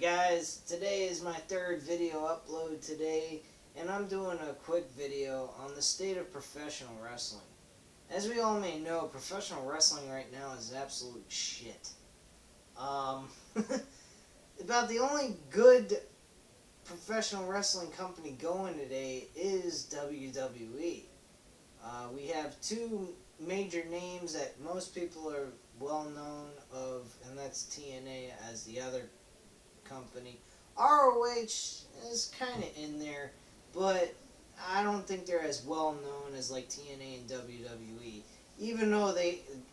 guys, today is my third video upload today, and I'm doing a quick video on the state of professional wrestling. As we all may know, professional wrestling right now is absolute shit. About the only good professional wrestling company going today is WWE. We have two major names that most people are well known of, and that's TNA as the other company. ROH is kind of in there, but I don't think they're as well known as like TNA and WWE. Even though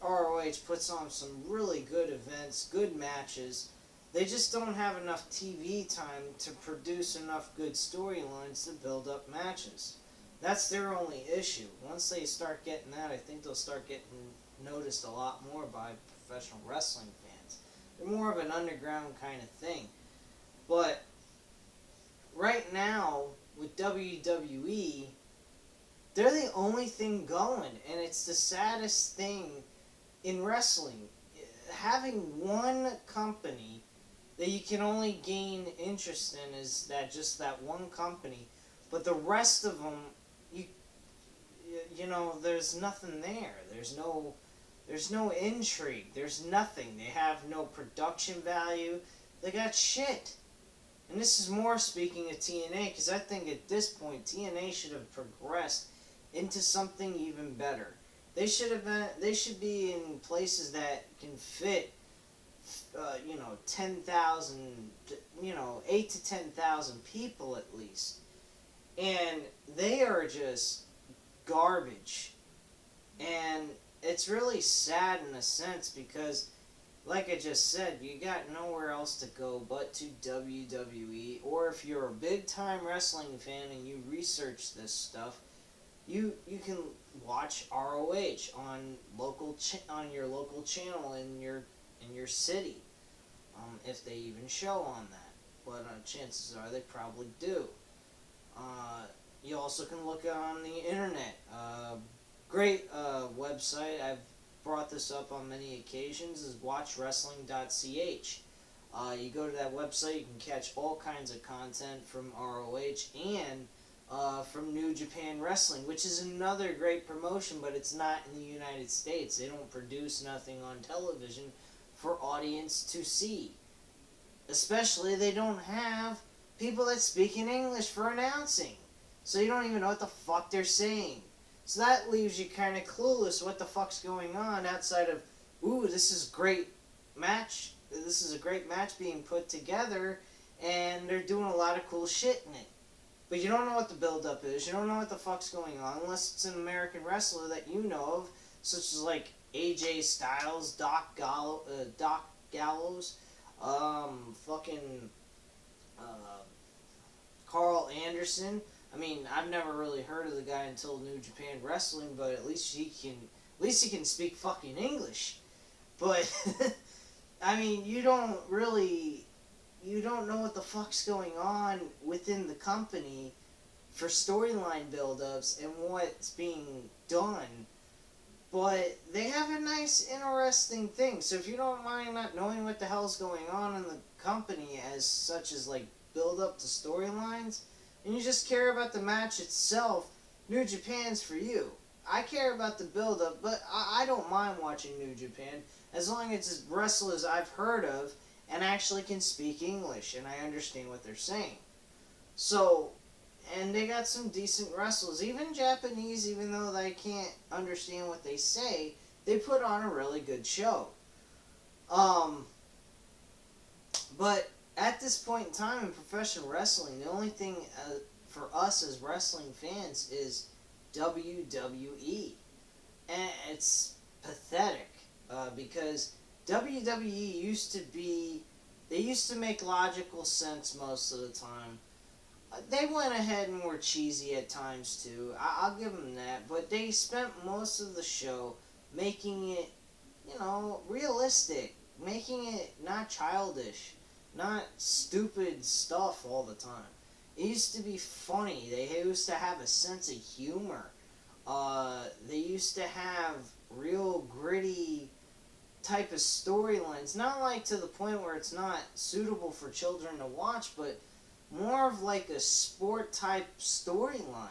ROH puts on some really good events, good matches, they just don't have enough TV time to produce enough good storylines to build up matches. That's their only issue. Once they start getting that, I think they'll start getting noticed a lot more by professional wrestling fans. They're more of an underground kind of thing. But right now, with WWE, they're the only thing going, and it's the saddest thing in wrestling. Having one company that you can only gain interest in is that one company, but the rest of them, you know, there's nothing there. There's no intrigue. There's nothing. They have no production value. They got shit. And this is more speaking of TNA, because I think at this point TNA should have progressed into something even better. They should be in places that can fit 10,000, 8 to 10,000 people at least. And they are just garbage. And it's really sad in a sense because, like I just said, you got nowhere else to go but to WWE. Or if you're a big-time wrestling fan and you research this stuff, you can watch ROH on your local channel in your city, if they even show on that. But chances are they probably do. You also can look on the internet. Great website. I've brought this up on many occasions, is watchwrestling.ch. You go to that website, you can catch all kinds of content from ROH and from New Japan Wrestling, which is another great promotion, but it's not in the United States. They don't produce nothing on television for audience to see. Especially, they don't have people that speak in English for announcing. So you don't even know what the fuck they're saying. So that leaves you kind of clueless what the fuck's going on outside of, ooh, this is great match. This is a great match being put together, and they're doing a lot of cool shit in it. But you don't know what the build-up is. You don't know what the fuck's going on unless it's an American wrestler that you know of, such as like AJ Styles, Doc Gallows, Carl Anderson. I mean, I've never really heard of the guy until New Japan Wrestling, but at least he can speak fucking English. But I mean, you don't know what the fuck's going on within the company for storyline build-ups and what's being done. But they have a nice, interesting thing. So if you don't mind not knowing what the hell's going on in the company as such as like build up to storylines, and you just care about the match itself, New Japan's for you. I care about the build-up, but I don't mind watching New Japan as long as it's wrestlers I've heard of and actually can speak English and I understand what they're saying. So, and they got some decent wrestlers. Even Japanese, even though they can't understand what they say, they put on a really good show. But at this point in time in professional wrestling, the only thing for us as wrestling fans is WWE. And it's pathetic because WWE used to make logical sense most of the time. They went ahead and were cheesy at times too. I'll give them that. But they spent most of the show making it, realistic. Making it not childish. Not stupid stuff all the time. It used to be funny. They used to have a sense of humor. They used to have real gritty type of storylines. Not like to the point where it's not suitable for children to watch, but more of like a sport type storyline.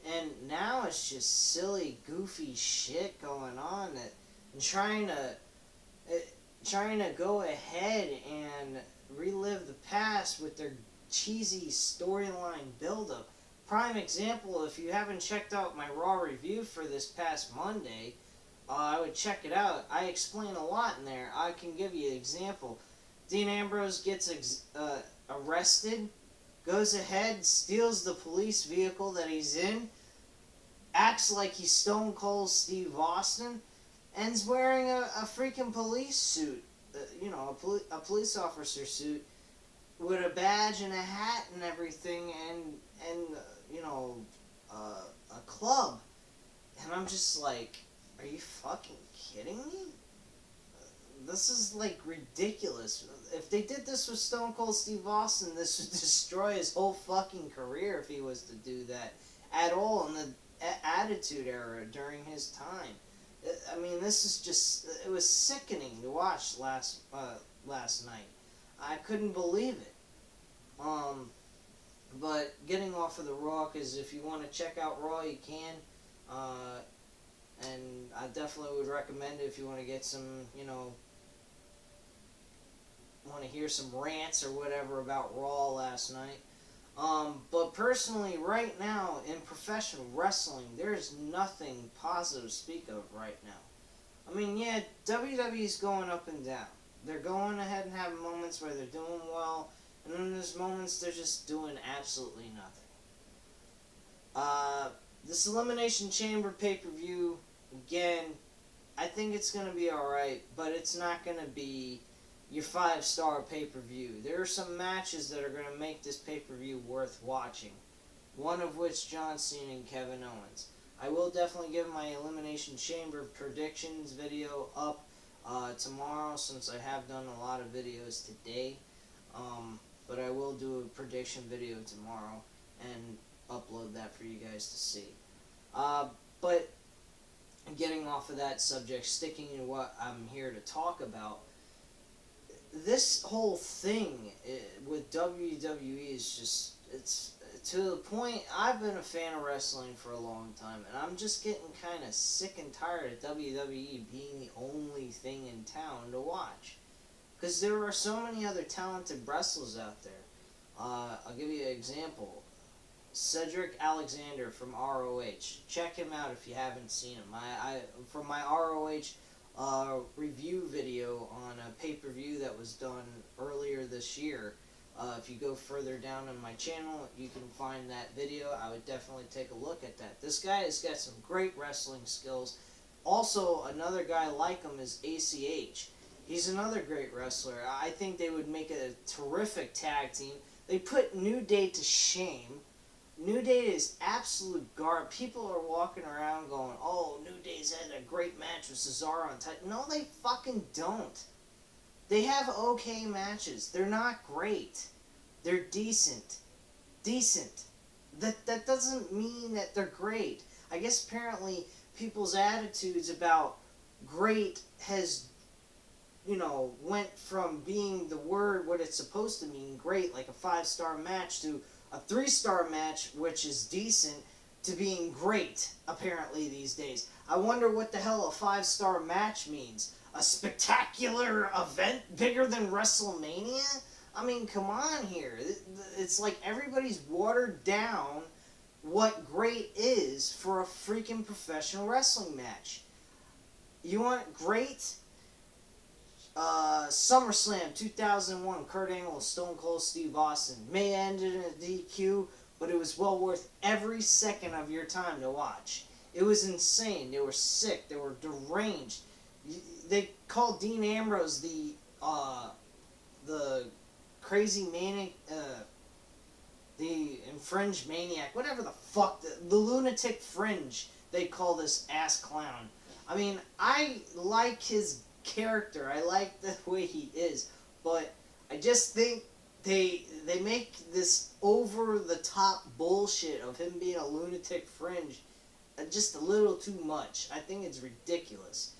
And now it's just silly, goofy shit going on that and trying to go ahead and relive the past with their cheesy storyline buildup. Prime example, if you haven't checked out my Raw review for this past Monday, I would check it out. I explain a lot in there. I can give you an example. Dean Ambrose gets arrested, goes ahead, steals the police vehicle that he's in, acts like he's Stone Cold Steve Austin, and's wearing a freaking police suit, a police officer suit with a badge and a hat and everything, and a club, and I'm just like, are you fucking kidding me? This is like ridiculous. If they did this with Stone Cold Steve Austin, this would destroy his whole fucking career if he was to do that at all in the Attitude Era during his time. I mean, this is just, it was sickening to watch last night. I couldn't believe it. But getting off of the Raw, because if you want to check out Raw, you can. And I definitely would recommend it if you want to get some, want to hear some rants or whatever about Raw last night. But personally, right now, in professional wrestling, there's nothing positive to speak of right now. I mean, yeah, WWE's going up and down. They're going ahead and having moments where they're doing well, and then there's moments they're just doing absolutely nothing. This Elimination Chamber pay-per-view, again, I think it's going to be alright, but it's not going to be your 5-star pay-per-view. There are some matches that are going to make this pay-per-view worth watching. One of which, John Cena and Kevin Owens. I will definitely give my Elimination Chamber predictions video up tomorrow, since I have done a lot of videos today. But I will do a prediction video tomorrow and upload that for you guys to see. But getting off of that subject, sticking to what I'm here to talk about, this whole thing with WWE is just, it's to the point, I've been a fan of wrestling for a long time, and I'm just getting kind of sick and tired of WWE being the only thing in town to watch. Because there are so many other talented wrestlers out there. I'll give you an example. Cedric Alexander from ROH. Check him out if you haven't seen him. From my ROH review video on a pay-per-view that was done earlier this year. If you go further down on my channel, you can find that video. I would definitely take a look at that. This guy has got some great wrestling skills. Also, another guy like him is ACH. He's another great wrestler. I think they would make a terrific tag team. They put New Day to shame. New Day is absolute garbage. People are walking around going, oh, New Day's had a great match with Cesaro on Titan. No, they fucking don't. They have okay matches. They're not great. They're decent. Decent. That doesn't mean that they're great. I guess apparently people's attitudes about great has, went from being the word what it's supposed to mean, great, like a 5-star match, to a 3-star match, which is decent, to being great, apparently, these days. I wonder what the hell a 5-star match means. A spectacular event bigger than WrestleMania? I mean, come on here. It's like everybody's watered down what great is for a freaking professional wrestling match. You want great? SummerSlam 2001, Kurt Angle, Stone Cold Steve Austin. May end in a DQ, but it was well worth every second of your time to watch. It was insane. They were sick. They were deranged. They called Dean Ambrose the crazy maniac, the infringed maniac, whatever the fuck, the lunatic fringe they call this ass clown. I mean, I like his character. I like the way he is, but I just think they make this over the top bullshit of him being a lunatic fringe just a little too much. I think it's ridiculous.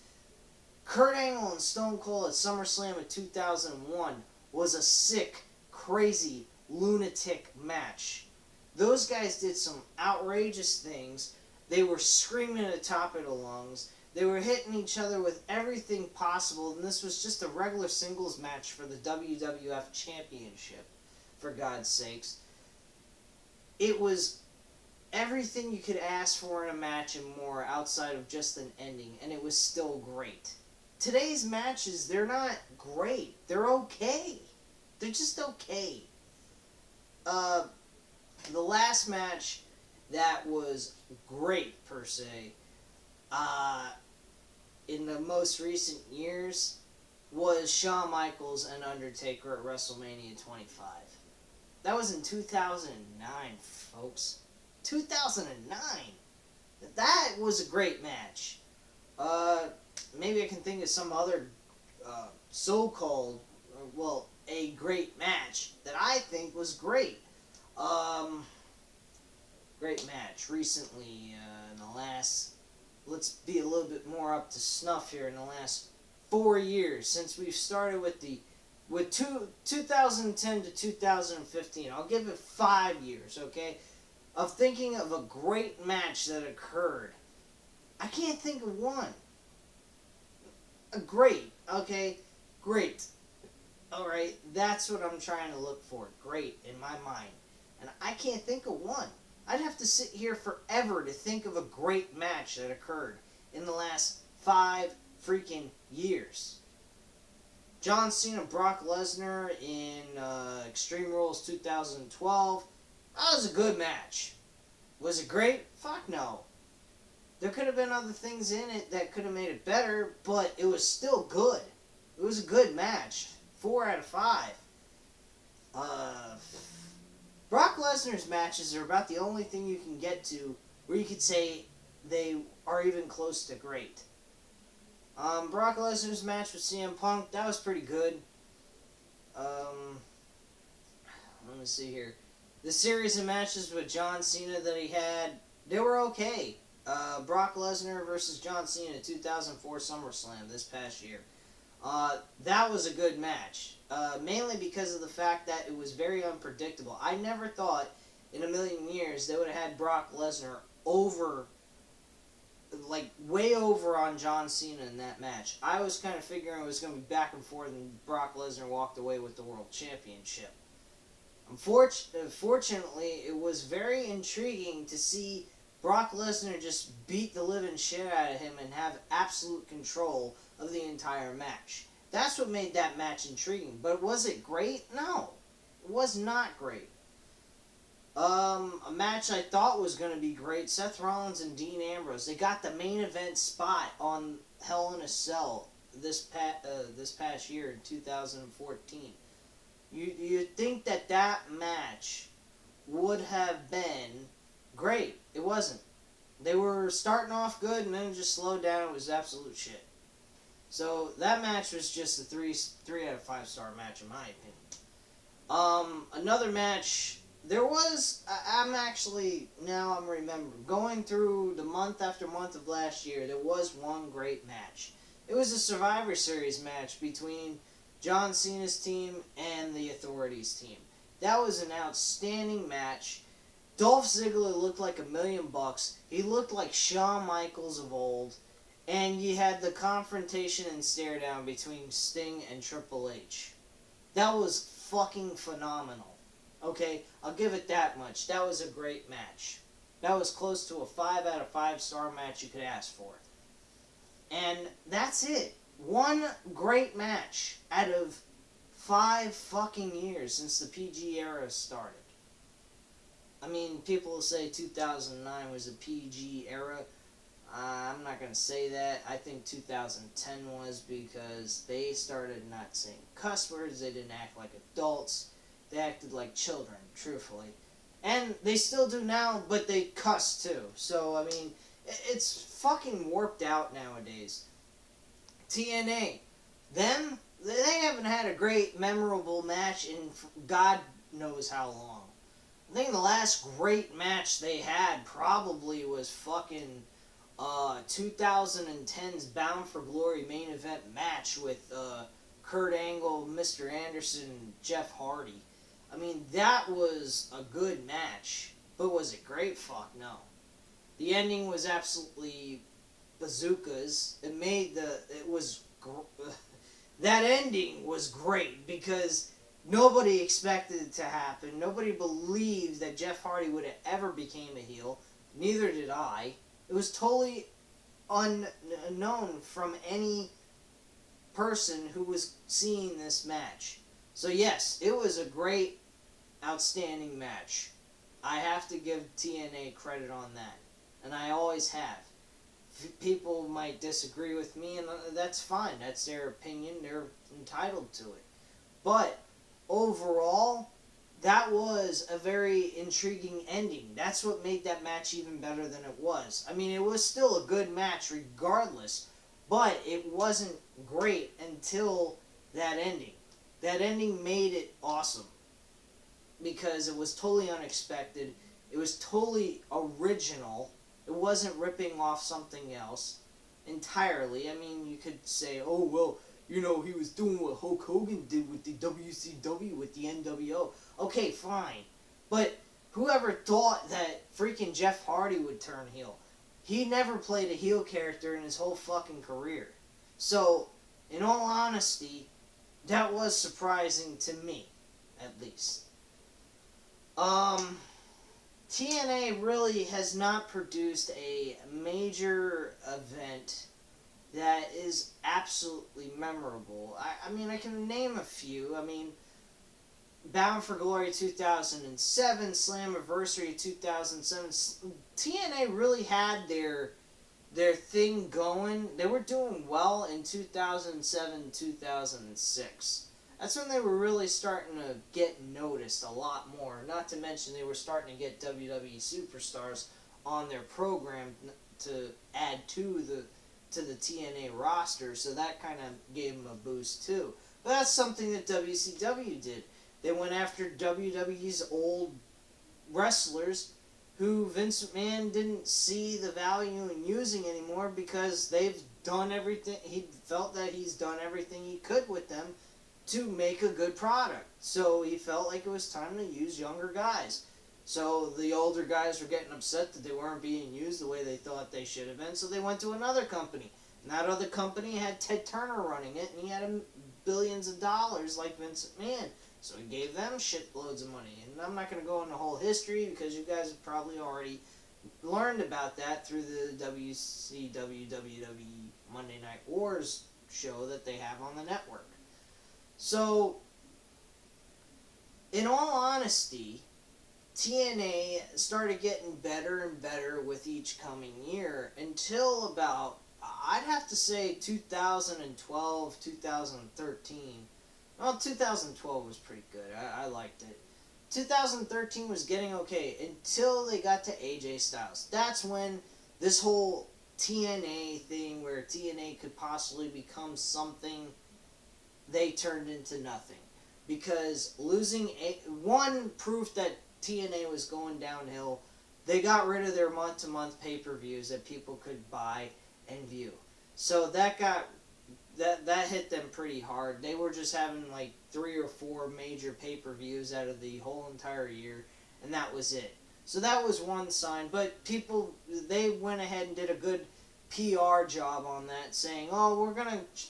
Kurt Angle and Stone Cold at SummerSlam in 2001 was a sick, crazy, lunatic match. Those guys did some outrageous things. They were screaming at the top of their lungs. They were hitting each other with everything possible, and this was just a regular singles match for the WWF Championship, for God's sakes. It was everything you could ask for in a match and more outside of just an ending, and it was still great. Today's matches, they're not great. They're okay. They're just okay. The last match that was great, per se, in the most recent years, was Shawn Michaels and Undertaker at WrestleMania 25. That was in 2009, folks. 2009! That was a great match. Maybe I can think of some other so-called, well, a great match that I think was great. Great match recently in the last, let's be a little bit more up to snuff here, in the last 4 years since we've started with 2010 to 2015. I'll give it 5 years, okay, of thinking of a great match that occurred. I can't think of one. Great, okay, great. Alright, that's what I'm trying to look for. Great, in my mind. And I can't think of one. I'd have to sit here forever to think of a great match that occurred in the last 5 freaking years. John Cena, Brock Lesnar in Extreme Rules 2012. That was a good match. Was it great? Fuck no. There could have been other things in it that could have made it better, but it was still good. It was a good match. 4 out of 5. Brock Lesnar's matches are about the only thing you can get to where you could say they are even close to great. Brock Lesnar's match with CM Punk, that was pretty good. Let me see here. The series of matches with John Cena that he had, they were okay. Brock Lesnar versus John Cena 2004 SummerSlam this past year. That was a good match. Mainly because of the fact that it was very unpredictable. I never thought in a million years they would have had Brock Lesnar over, like, way over on John Cena in that match. I was kind of figuring it was going to be back and forth and Brock Lesnar walked away with the World Championship. Unfortunately, it was very intriguing to see Brock Lesnar just beat the living shit out of him and have absolute control of the entire match. That's what made that match intriguing. But was it great? No. It was not great. A match I thought was going to be great, Seth Rollins and Dean Ambrose. They got the main event spot on Hell in a Cell this past year in 2014. You'd think that match would have been great. It wasn't. They were starting off good and then it just slowed down. It was absolute shit. So that match was just a 3 out of 5 star match in my opinion. Another match, there was, I'm remembering, going through the month after month of last year, there was one great match. It was a Survivor Series match between John Cena's team and the Authorities team. That was an outstanding match. Dolph Ziggler looked like $1,000,000. He looked like Shawn Michaels of old. And you had the confrontation and stare down between Sting and Triple H. That was fucking phenomenal. Okay, I'll give it that much. That was a great match. That was close to a 5 out of 5 star match you could ask for. And that's it. One great match out of 5 fucking years since the PG era started. I mean, people will say 2009 was a PG era. I'm not going to say that. I think 2010 was, because they started not saying cuss words. They didn't act like adults. They acted like children, truthfully. And they still do now, but they cuss too. So, I mean, it's fucking warped out nowadays. TNA. Them, they haven't had a great, memorable match in God knows how long. I think the last great match they had probably was fucking 2010's Bound for Glory main event match with Kurt Angle, Mr. Anderson, and Jeff Hardy. I mean, that was a good match, but was it great? Fuck no. The ending was absolutely bazookas. That ending was great because nobody expected it to happen. Nobody believed that Jeff Hardy would have ever became a heel. Neither did I. It was totally unknown from any person who was seeing this match. So yes, it was a great, outstanding match. I have to give TNA credit on that. And I always have. People might disagree with me, and that's fine. That's their opinion. They're entitled to it. But overall, that was a very intriguing ending. That's what made that match even better than it was. I mean, it was still a good match regardless, but it wasn't great until that ending. That ending made it awesome because it was totally unexpected. It was totally original. It wasn't ripping off something else entirely. I mean, you could say, oh, well, you know, he was doing what Hulk Hogan did with the WCW, with the NWO. Okay, fine. But whoever thought that freaking Jeff Hardy would turn heel? He never played a heel character in his whole fucking career. So, in all honesty, that was surprising to me, at least. TNA really has not produced a major event that is absolutely memorable. I mean, I can name a few. I mean, Bound for Glory 2007, Slammiversary 2007. TNA really had their thing going. They were doing well in 2007, 2006. That's when they were really starting to get noticed a lot more. Not to mention they were starting to get WWE superstars on their program to add to the TNA roster, so that kind of gave them a boost too. But that's something that WCW did. They went after WWE's old wrestlers who Vince McMahon didn't see the value in using anymore because they've done everything. He felt that he's done everything he could with them to make a good product. So he felt like it was time to use younger guys. So the older guys were getting upset that they weren't being used the way they thought they should have been, so they went to another company. And that other company had Ted Turner running it, and he had billions of dollars like Vince McMahon. So he gave them shitloads of money. And I'm not going to go into the whole history because you guys have probably already learned about that through the WCW WWE Monday Night Wars show that they have on the network. So, in all honesty, TNA started getting better and better with each coming year until about, I'd have to say 2012, 2013. Well, 2012 was pretty good. I liked it. 2013 was getting okay until they got to AJ Styles. That's when this whole TNA thing, where TNA could possibly become something, they turned into nothing. Because losing one proof that TNA was going downhill, they got rid of their month-to-month pay-per-views that people could buy and view. So that hit them pretty hard. They were just having like 3 or 4 major pay-per-views out of the whole entire year, and that was it. So that was one sign, but they went ahead and did a good PR job on that, saying, "Oh,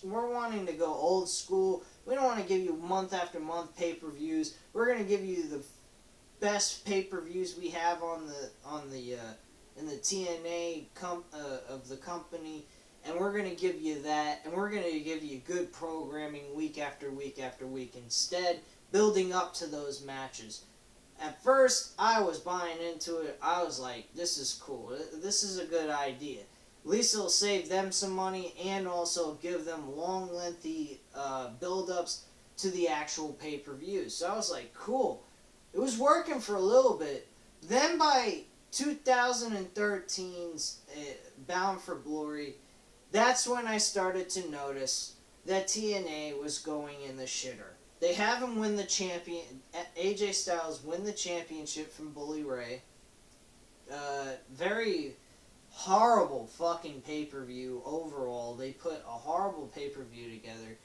we're wanting to go old school. We don't want to give you month after month pay-per-views. We're going to give you the best pay-per-views we have in the TNA of the company, and we're going to give you that, and we're going to give you good programming week after week after week instead, building up to those matches." At first, I was buying into it. I was like, this is cool. This is a good idea. At least it'll save them some money and also give them long, lengthy build-ups to the actual pay-per-views. So I was like, cool. It was working for a little bit. Then by 2013's Bound for Glory, that's when I started to notice that TNA was going in the shitter. They have him win the AJ Styles win the championship from Bully Ray. Very horrible fucking pay-per-view overall. They put a horrible pay-per-view together.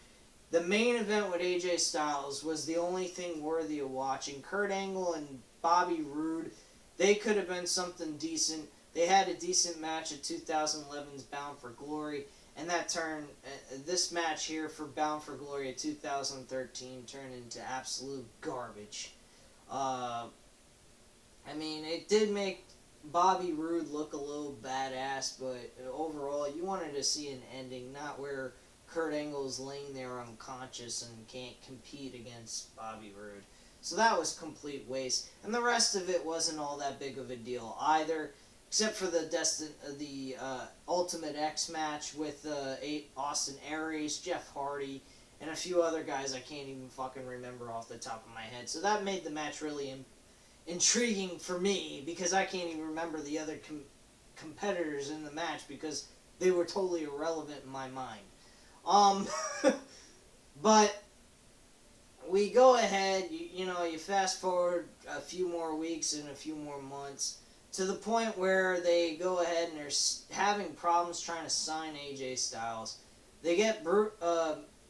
The main event with AJ Styles was the only thing worthy of watching. Kurt Angle and Bobby Roode, they could have been something decent. They had a decent match at 2011's Bound for Glory, and that turned, this match here for Bound for Glory at 2013 turned into absolute garbage. I mean, it did make Bobby Roode look a little badass, but overall, you wanted to see an ending, not where Kurt Angle's laying there unconscious and can't compete against Bobby Roode. So that was complete waste. And the rest of it wasn't all that big of a deal either, except for the Ultimate X match with Austin Aries, Jeff Hardy, and a few other guys I can't even fucking remember off the top of my head. So that made the match really intriguing for me, because I can't even remember the other competitors in the match because they were totally irrelevant in my mind. But we go ahead, you fast forward a few more weeks and a few more months to the point where they go ahead and they're having problems trying to sign AJ Styles. They get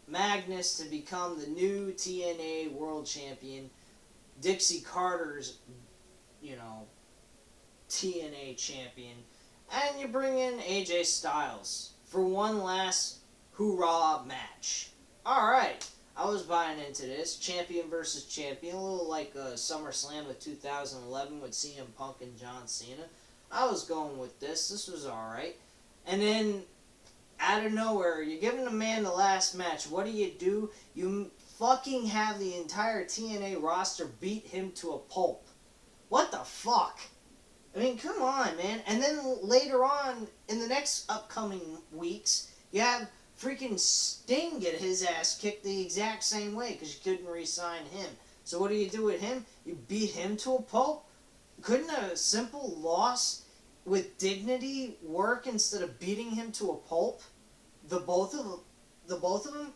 Magnus to become the new TNA World Champion. Dixie Carter's, TNA Champion. And you bring in AJ Styles for one last hoorah match. Alright, I was buying into this. Champion versus champion. A little like SummerSlam of 2011 with CM Punk and John Cena. I was going with this. This was alright. And then, out of nowhere, you're giving a man the last match. What do? You fucking have the entire TNA roster beat him to a pulp. What the fuck? I mean, come on, man. And then later on, in the next upcoming weeks, you have freaking Sting get his ass kicked the exact same way because you couldn't re-sign him. So what do you do with him? You beat him to a pulp? Couldn't a simple loss with dignity work instead of beating him to a pulp? The both of them?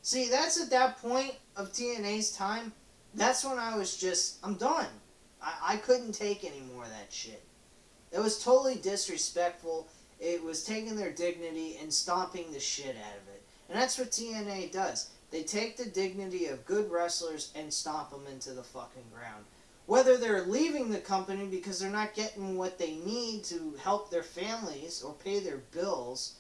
See, that's at that point of TNA's time. That's when I was just, I'm done. I couldn't take any more of that shit. It was totally disrespectful. It was taking their dignity and stomping the shit out of it. And that's what TNA does. They take the dignity of good wrestlers and stomp them into the fucking ground. Whether they're leaving the company because they're not getting what they need to help their families or pay their bills,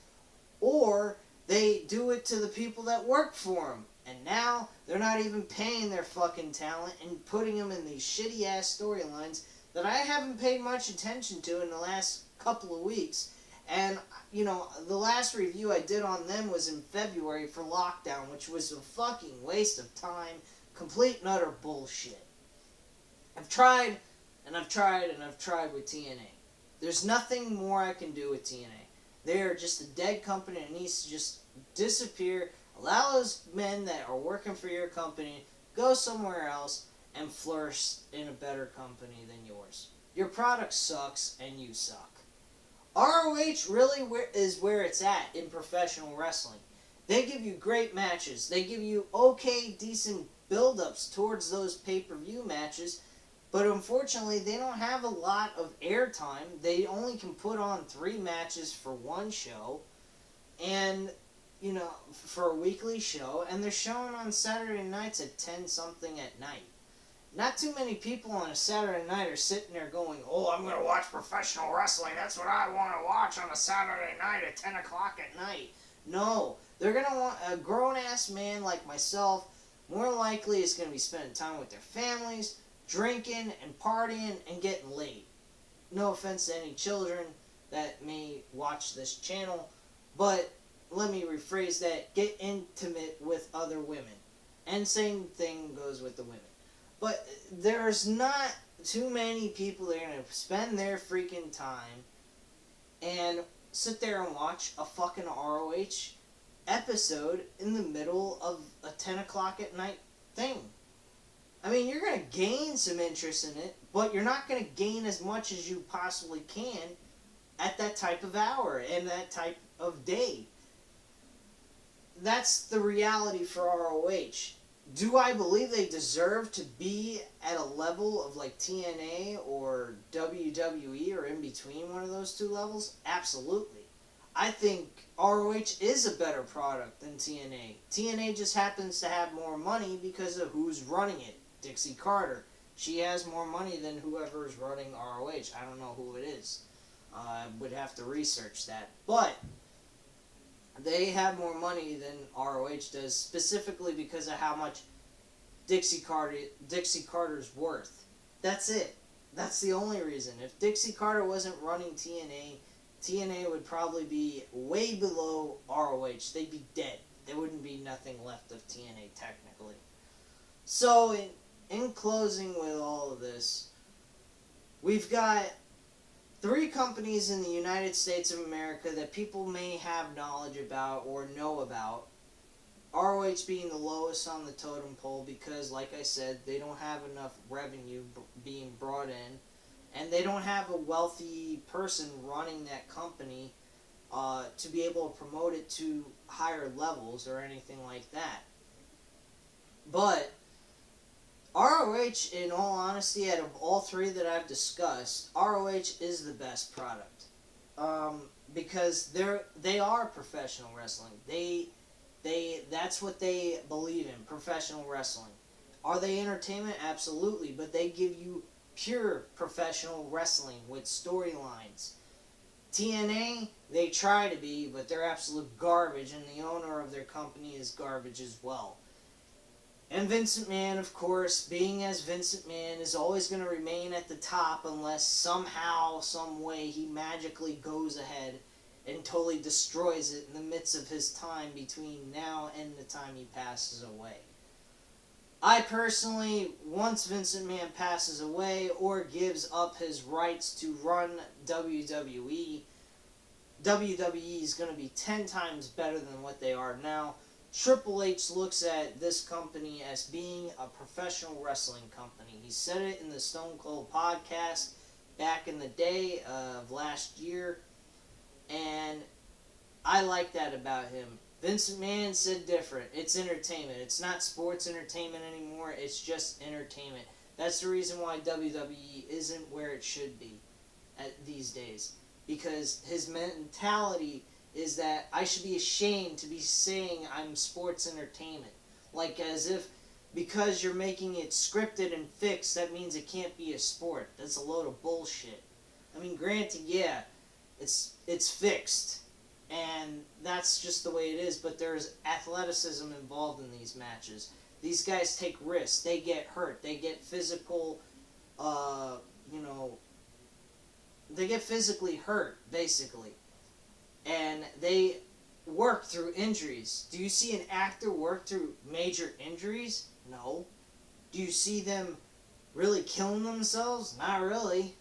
or they do it to the people that work for them. And now they're not even paying their fucking talent and putting them in these shitty ass storylines that I haven't paid much attention to in the last couple of weeks. And, the last review I did on them was in February for Lockdown, which was a fucking waste of time. Complete and utter bullshit. I've tried, and I've tried, and I've tried with TNA. There's nothing more I can do with TNA. They are just a dead company that needs to just disappear. Allow those men that are working for your company go somewhere else and flourish in a better company than yours. Your product sucks, and you suck. ROH really is where it's at in professional wrestling. They give you great matches. They give you okay, decent build-ups towards those pay-per-view matches. But unfortunately, they don't have a lot of airtime. They only can put on 3 matches for one show. And, for a weekly show. And they're showing on Saturday nights at 10-something at night. Not too many people on a Saturday night are sitting there going, oh, I'm going to watch professional wrestling. That's what I want to watch on a Saturday night at 10 o'clock at night. No. They're going to want a grown-ass man like myself, more likely is going to be spending time with their families, drinking and partying and getting laid. No offense to any children that may watch this channel, but let me rephrase that. Get intimate with other women. And same thing goes with the women. But there's not too many people that are going to spend their freaking time and sit there and watch a fucking ROH episode in the middle of a 10 o'clock at night thing. I mean, you're going to gain some interest in it, but you're not going to gain as much as you possibly can at that type of hour and that type of day. That's the reality for ROH. Do I believe they deserve to be at a level of like TNA or WWE or in between one of those two levels? Absolutely. I think ROH is a better product than TNA. TNA just happens to have more money because of who's running it. Dixie Carter. She has more money than whoever's running ROH. I don't know who it is. I would have to research that. But they have more money than ROH does, specifically because of how much Dixie Carter's worth. That's it. That's the only reason. If Dixie Carter wasn't running TNA, TNA would probably be way below ROH. They'd be dead. There wouldn't be nothing left of TNA technically. So in closing with all of this, we've got 3 companies in the United States of America that people may have knowledge about or know about. ROH being the lowest on the totem pole because, like I said, they don't have enough revenue being brought in, and they don't have a wealthy person running that company to be able to promote it to higher levels or anything like that. But ROH, in all honesty, out of all 3 that I've discussed, ROH is the best product. Because they are professional wrestling. That's what they believe in, professional wrestling. Are they entertainment? Absolutely, but they give you pure professional wrestling with storylines. TNA, they try to be, but they're absolute garbage, and the owner of their company is garbage as well. And Vince McMahon, of course, being as Vince McMahon, is always going to remain at the top unless somehow, some way, he magically goes ahead and totally destroys it in the midst of his time between now and the time he passes away. I personally, once Vince McMahon passes away or gives up his rights to run WWE, WWE is going to be 10 times better than what they are now. Triple H looks at this company as being a professional wrestling company. He said it in the Stone Cold podcast back in the day of last year, and I like that about him. Vince McMahon said different. It's entertainment. It's not sports entertainment anymore. It's just entertainment. That's the reason why WWE isn't where it should be these days. Because his mentality is that I should be ashamed to be saying I'm sports entertainment. Like as if because you're making it scripted and fixed, that means it can't be a sport. That's a load of bullshit. I mean, granted, yeah, it's fixed. And that's just the way it is, but there's athleticism involved in these matches. These guys take risks. They get hurt. They get physical, they get physically hurt, basically. And they work through injuries. Do you see an actor work through major injuries? No. Do you see them really killing themselves? Not really.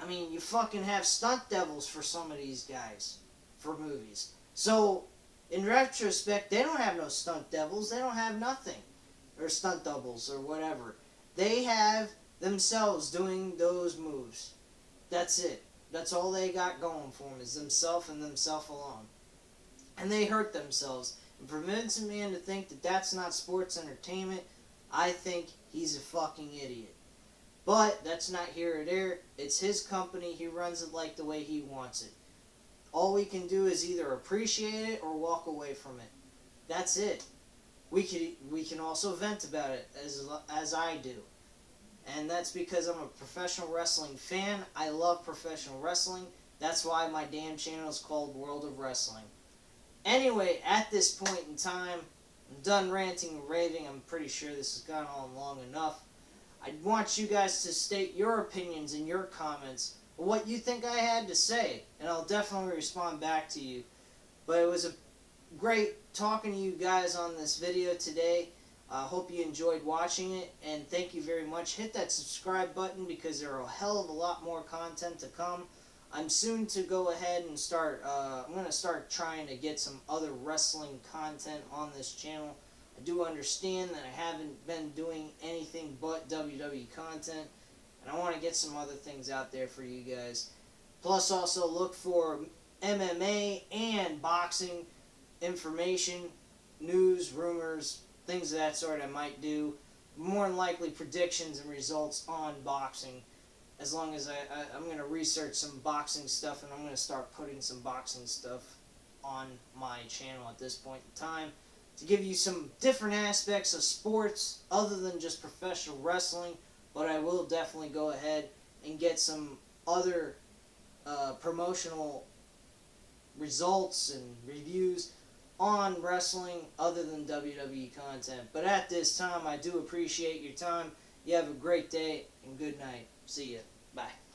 I mean, you fucking have stunt devils for some of these guys for movies. So, in retrospect, they don't have no stunt devils. They don't have nothing. Or stunt doubles or whatever. They have themselves doing those moves. That's it. That's all they got going for them is themselves and themselves alone. And they hurt themselves. And for Vince McMahon to think that that's not sports entertainment, I think he's a fucking idiot. But that's not here or there. It's his company. He runs it like the way he wants it. All we can do is either appreciate it or walk away from it. That's it. We can also vent about it as I do. And that's because I'm a professional wrestling fan. I love professional wrestling. That's why my damn channel is called World of Wrestling. Anyway, at this point in time, I'm done ranting and raving. I'm pretty sure this has gone on long enough. I want you guys to state your opinions in your comments, what you think I had to say, and I'll definitely respond back to you. But it was a great talking to you guys on this video today. I hope you enjoyed watching it, and thank you very much. Hit that subscribe button because there are a hell of a lot more content to come. I'm soon to go ahead and I'm going to start trying to get some other wrestling content on this channel. I do understand that I haven't been doing anything but WWE content, and I want to get some other things out there for you guys. Plus, also look for MMA and boxing information, news, rumors, things of that sort I might do. More than likely predictions and results on boxing. As long as I'm going to research some boxing stuff, and I'm going to start putting some boxing stuff on my channel at this point in time to give you some different aspects of sports other than just professional wrestling. But I will definitely go ahead and get some other promotional results and reviews on wrestling other than WWE content. But at this time, I do appreciate your time. You have a great day and good night. See ya. Bye.